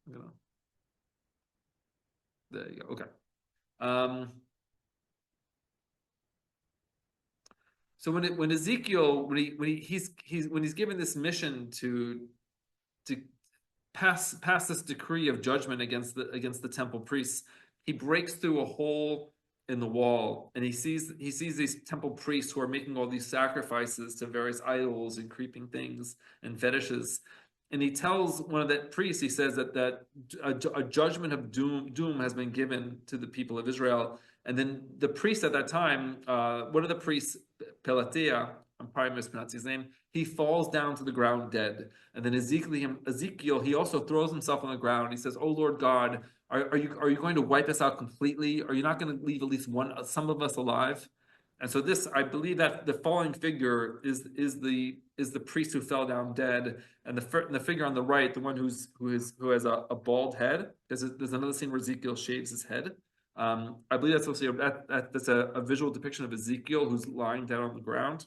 There you go. Okay. So when Ezekiel he's given this mission to pass this decree of judgment against the temple priests, he breaks through a hole in the wall, and he sees these temple priests who are making all these sacrifices to various idols and creeping things and fetishes. And he tells one of the priests, he says that a judgment of doom has been given to the people of Israel. And then the priest at that time, one of the priests, Pelatiah, I'm probably mispronouncing his name, he falls down to the ground dead. And then Ezekiel, he also throws himself on the ground. He says, "Oh Lord God, are you going to wipe us out completely? Are you not going to leave at least some of us alive?" And so I believe that the falling figure is the priest who fell down dead, and the figure on the right, the one who has a bald head. There's another scene where Ezekiel shaves his head. I believe that's also that's a visual depiction of Ezekiel who's lying down on the ground.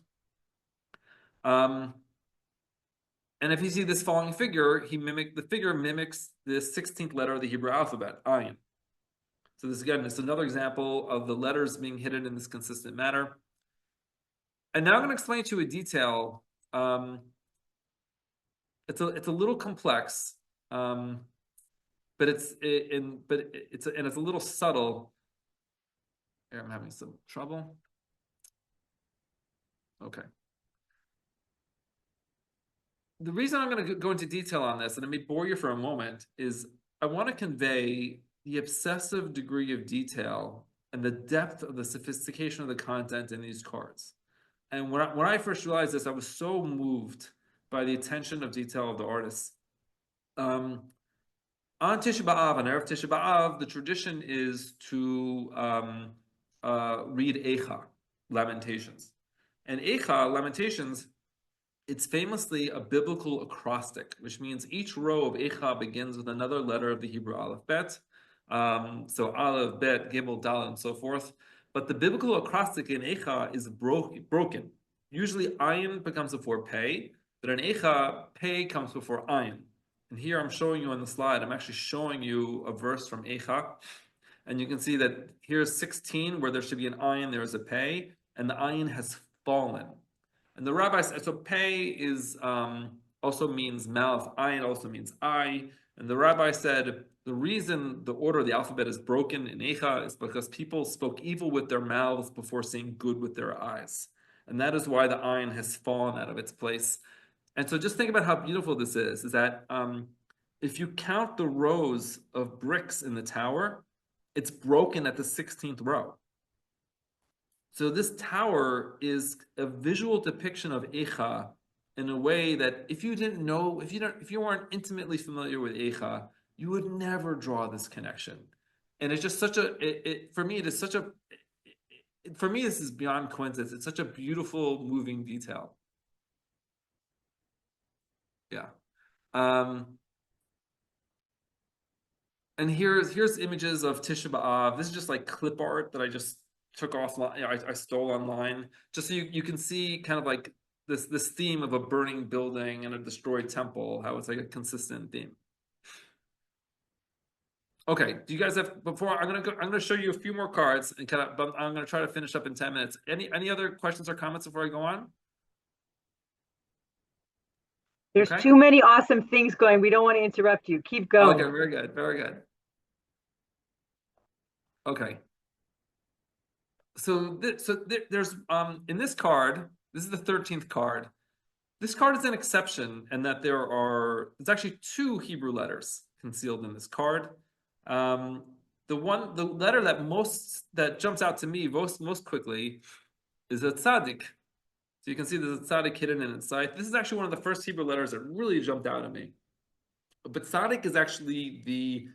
And if you see this falling figure, the figure mimics the 16th letter of the Hebrew alphabet, Ayin. So this again is another example of the letters being hidden in this consistent manner. And now I'm going to explain to you a detail. It's a little complex, but it's a little subtle. Here, I'm having some trouble. Okay. The reason I'm going to go into detail on this, and I may bore you for a moment, is I want to convey the obsessive degree of detail and the depth of the sophistication of the content in these cards. And when I first realized this, I was so moved by the attention of detail of the artists. On Tisha B'Av, on Erev Tisha B'Av, the tradition is to read Eicha, Lamentations. And Eicha, Lamentations, it's famously a biblical acrostic, which means each row of Eicha begins with another letter of the Hebrew alphabet. So Aleph, Bet, Gimel, Dal, and so forth. But the biblical acrostic in Eicha is broken. Usually Ayin becomes before Pei, but in Eicha, Pei comes before Ayin. And here I'm showing you on the slide, I'm actually showing you a verse from Eicha. And you can see that here's 16, where there should be an Ayin, there is a Pei, and the Ayin has fallen. And the rabbi said, so Pei is also means mouth, Ayin also means eye. And the rabbi said, the reason the order of the alphabet is broken in Eicha is because people spoke evil with their mouths before saying good with their eyes. And that is why the Ayin has fallen out of its place. And so just think about how beautiful this is that if you count the rows of bricks in the tower, it's broken at the 16th row. So this tower is a visual depiction of Eicha in a way that if you didn't know, if you weren't intimately familiar with Eicha, you would never draw this connection. And it's just such for me, this is beyond coincidence. It's such a beautiful, moving detail. Yeah. And here's images of Tisha B'Av. This is just like clip art that I just took offline. I stole online, just so you can see kind of like this theme of a burning building and a destroyed temple, how it's like a consistent theme. Okay, do you guys have, before I'm gonna show you a few more cards and but I'm gonna try to finish up in 10 minutes. Any other questions or comments before I go on? There's too many awesome things going. We don't want to interrupt you. Keep going. Okay, very good, very good. Okay. So there's in this card, this is the 13th card. This card is an exception in that there's actually 2 Hebrew letters concealed in this card. The letter that jumps out to me most quickly is a tzaddik. So you can see there's a tzaddik hidden in its side. This is actually one of the first Hebrew letters that really jumped out at me. But tzaddik is actually the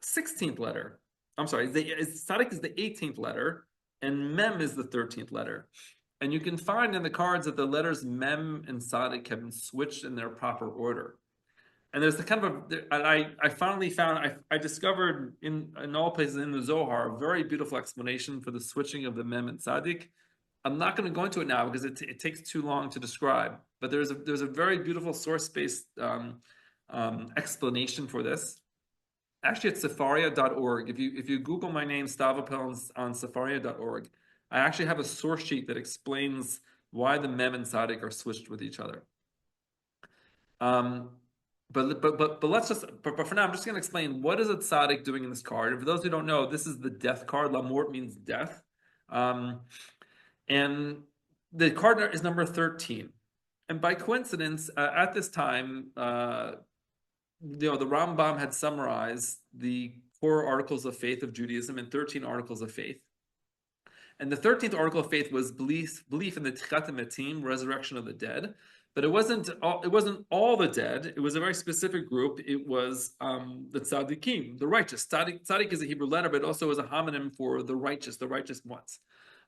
16th letter. I'm sorry, tzaddik is the 18th letter, and mem is the 13th letter. And you can find in the cards that the letters mem and tzaddik have been switched in their proper order. And there's the kind of I finally found, I discovered in all places in the Zohar a very beautiful explanation for the switching of the mem and tzaddik. I'm not going to go into it now because it takes too long to describe. But there's a very beautiful source-based explanation for this. Actually, it's Sefaria.org. If you Google my name, Stav Appel, on Sefaria.org, I actually have a source sheet that explains why the mem and tzaddik are switched with each other. But for now, I'm just going to explain what is a tzaddik doing in this card. And for those who don't know, this is the death card. Lamort means death. And the card is number 13. And by coincidence, at this time, the Rambam had summarized the 4 articles of faith of Judaism in 13 articles of faith. And the 13th article of faith was belief in the Tichat HaMetim, resurrection of the dead. But it wasn't all the dead. It was a very specific group. It was the tzaddikim, the righteous. Tzaddik is a Hebrew letter, but also is a homonym for the righteous ones.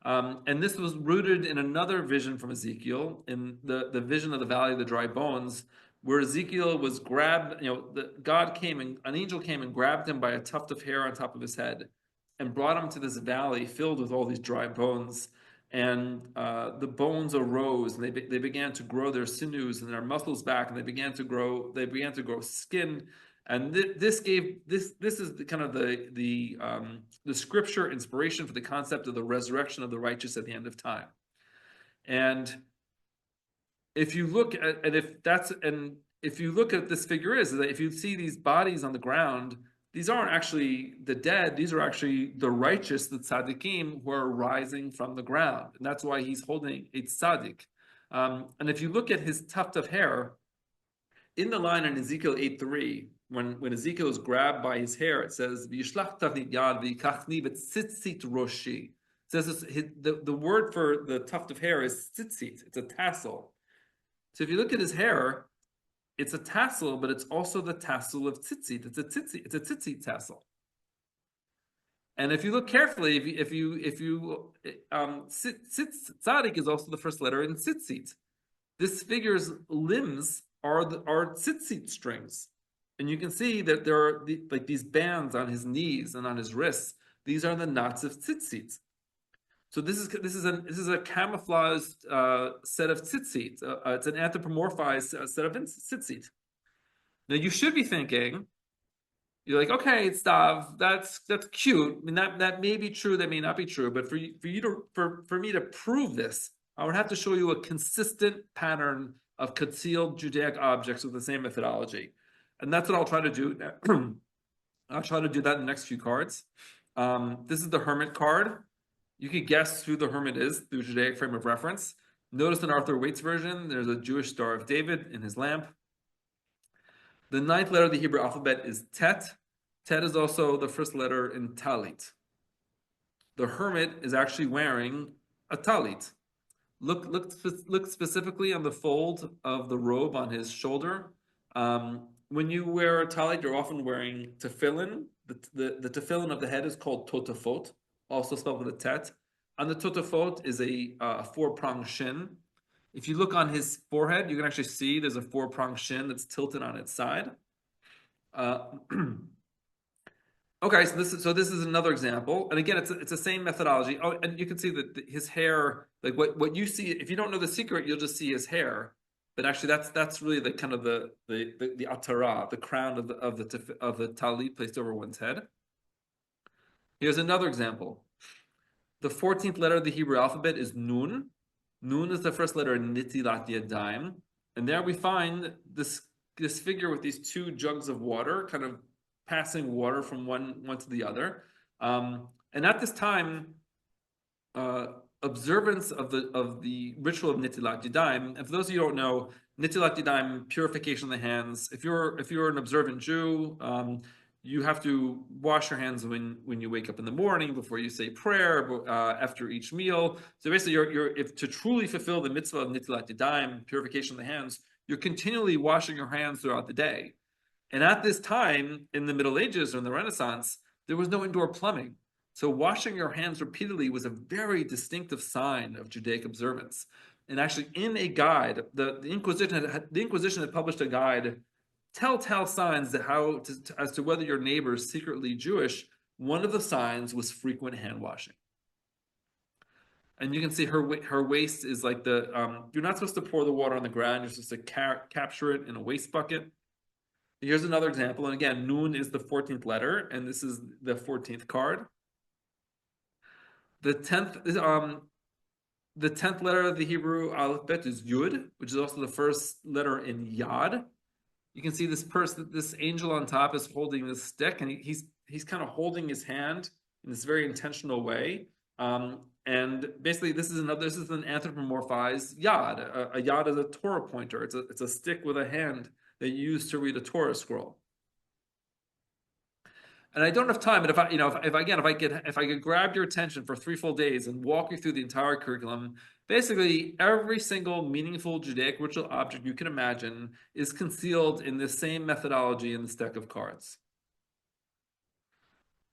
And this was rooted in another vision from Ezekiel, in the vision of the Valley of the Dry Bones, where Ezekiel was grabbed. An angel came and grabbed him by a tuft of hair on top of his head, and brought him to this valley filled with all these dry bones. And the bones arose, and they began to grow their sinews and their muscles back, and they began to grow skin. And this is the kind of the scripture inspiration for the concept of the resurrection of the righteous at the end of time. And if you look at if you look at this figure is that if you see these bodies on the ground, these aren't actually the dead, these are actually the righteous, the tzaddikim, who are rising from the ground. And that's why he's holding a tzaddik. And if you look at his tuft of hair, in the line in Ezekiel 8:3, when Ezekiel is grabbed by his hair, it says, "V'yishlach tavnit yad v'yikachni v'tzitzit roshi." It says the word for the tuft of hair is tzitzit. It's a tassel. So if you look at his hair, it's a tassel, but it's also the tassel of tzitzit. It's a tzitzit tassel. And if you look carefully, tzaddik is also the first letter in tzitzit. This figure's limbs are tzitzit strings, and you can see that there are like these bands on his knees and on his wrists. These are the knots of tzitzit. So this is a camouflaged set of tzitzit. It's an anthropomorphized set of tzitzit. Now you should be thinking, you're like, okay, it's Stav, that's cute. I mean, that may be true, that may not be true. But for me to prove this, I would have to show you a consistent pattern of concealed Judaic objects with the same methodology, and that's what I'll try to do. I'll try to do that in the next few cards. This is the Hermit card. You could guess who the hermit is through Judaic frame of reference. Notice in Arthur Waite's version, there's a Jewish Star of David in his lamp. The 9th letter of the Hebrew alphabet is Tet. Tet is also the first letter in Talit. The hermit is actually wearing a Talit. Look specifically on the fold of the robe on his shoulder. When you wear a Talit, you're often wearing tefillin. The tefillin of the head is called totafot, also spelled with a tet. On the totafot is a 4-pronged shin. If you look on his forehead, you can actually see there's a 4-pronged shin that's tilted on its side. Okay, so this is another example, and again, it's the same methodology. Oh, and you can see that his hair, like what you see, if you don't know the secret, you'll just see his hair. But actually, that's really the kind of the atara, the crown of the talit placed over one's head. Here's another example. The 14th letter of the Hebrew alphabet is Nun. Nun is the first letter in Nitilat Yadayim. And there we find this figure with these 2 jugs of water, kind of passing water from one to the other. And at this time, observance of the ritual of Nitilat Yadayim, and for those of you who don't know, Nitilat Yadayim, purification of the hands. If you're an observant Jew, you have to wash your hands when you wake up in the morning, before you say prayer, after each meal. So basically, if to truly fulfill the mitzvah of Nitilat Yadayim, purification of the hands, you're continually washing your hands throughout the day. And at this time, in the Middle Ages or in the Renaissance, there was no indoor plumbing. So washing your hands repeatedly was a very distinctive sign of Judaic observance. And actually, in a guide, the Inquisition had published a guide, telltale signs that as to whether your neighbor is secretly Jewish. One of the signs was frequent hand washing. And you can see her waist is like you're not supposed to pour the water on the ground. You're supposed to capture it in a waste bucket. Here's another example. And again, Nun is the 14th letter, and this is the 14th card. The 10th letter of the Hebrew alphabet is Yud, which is also the first letter in Yad. You can see this angel on top is holding this stick, and he's kind of holding his hand in this very intentional way. And basically, this is an anthropomorphized Yad. A Yad is a Torah pointer. It's a stick with a hand that you use to read a Torah scroll. And I don't have time, but if I could grab your attention for 3 full days and walk you through the entire curriculum, basically every single meaningful Judaic ritual object you can imagine is concealed in the same methodology in this deck of cards.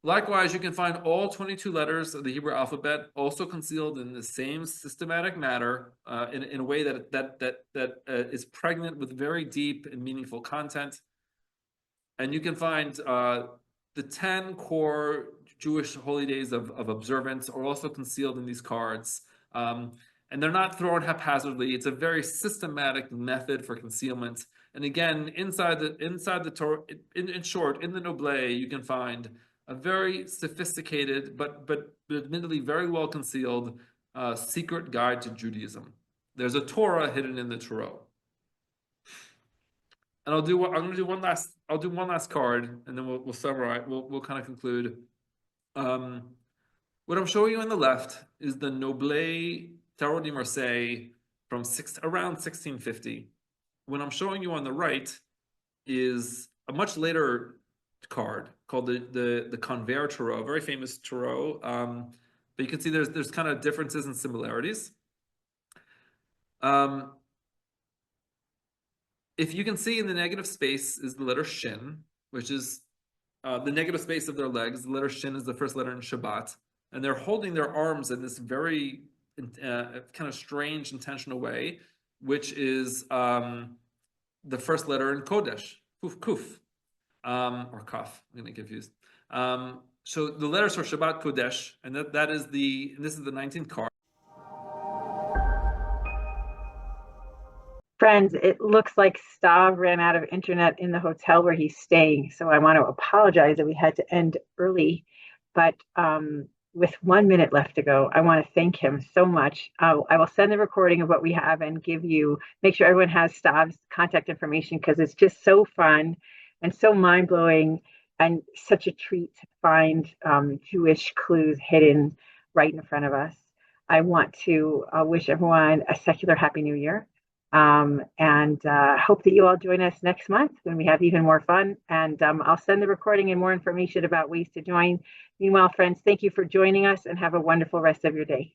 Likewise, you can find all 22 letters of the Hebrew alphabet also concealed in the same systematic manner, in a way that is pregnant with very deep and meaningful content. And you can find the 10 core Jewish holy days of observance are also concealed in these cards. And they're not thrown haphazardly. It's a very systematic method for concealment. And again, inside the Torah, in short, in the Noble, you can find a very sophisticated, but admittedly very well concealed secret guide to Judaism. There's a Torah hidden in the Torah. And I'm going to do one last card, and then we'll summarize. We'll kind of conclude. What I'm showing you on the left is the Noble Tarot de Marseille from around 1650. What I'm showing you on the right is a much later card called the Convert Tarot, a very famous tarot. But you can see there's kind of differences and similarities. If you can see in the negative space is the letter Shin, which is the negative space of their legs. The letter Shin is the first letter in Shabbat. And they're holding their arms in this very kind of strange, intentional way, which is the first letter in Kodesh, Kuf, or Kaf. I'm going to get confused. So the letters for Shabbat Kodesh, and this is the 19th card. Friends, it looks like Stav ran out of internet in the hotel where he's staying. So I want to apologize that we had to end early. But with 1 minute left to go, I want to thank him so much. I will send the recording of what we have and make sure everyone has Stav's contact information, because it's just so fun and so mind-blowing and such a treat to find Jewish clues hidden right in front of us. I want to wish everyone a secular Happy New Year. And hope that you all join us next month when we have even more fun. And I'll send the recording and more information about ways to join. Meanwhile, friends, thank you for joining us and have a wonderful rest of your day.